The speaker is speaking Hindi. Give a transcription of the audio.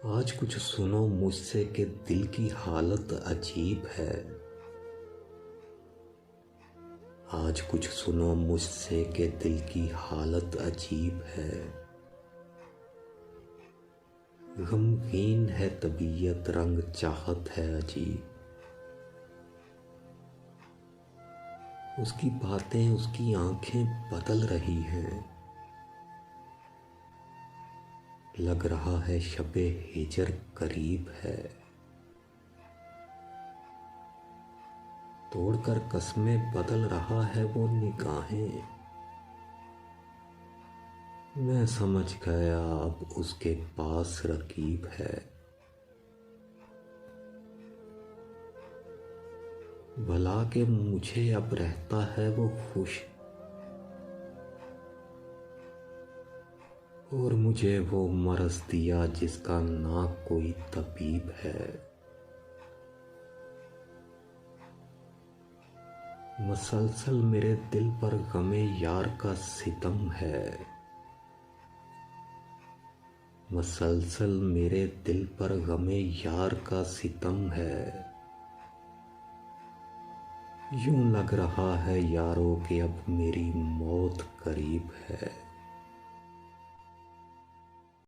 आज कुछ सुनो मुझसे कि दिल की हालत अजीब है। आज कुछ सुनो मुझसे कि दिल की हालत अजीब है। गमगीन है तबीयत, रंग चाहत है अजीब। उसकी बातें, उसकी आंखें बदल रही हैं। लग रहा है शबे हिजर करीब है। तोड़कर कस्में बदल रहा है वो निगाहें। मैं समझ गया अब उसके पास रकीब है। भला के मुझे अब रहता है वो खुश, और मुझे वो मरज दिया जिसका ना कोई तबीब है। मसलसल मेरे दिल पर गमे यार का सितम है। मसलसल मेरे दिल पर गमे यार का सितम है। यूं लग रहा है यारों कि अब मेरी मौत करीब है।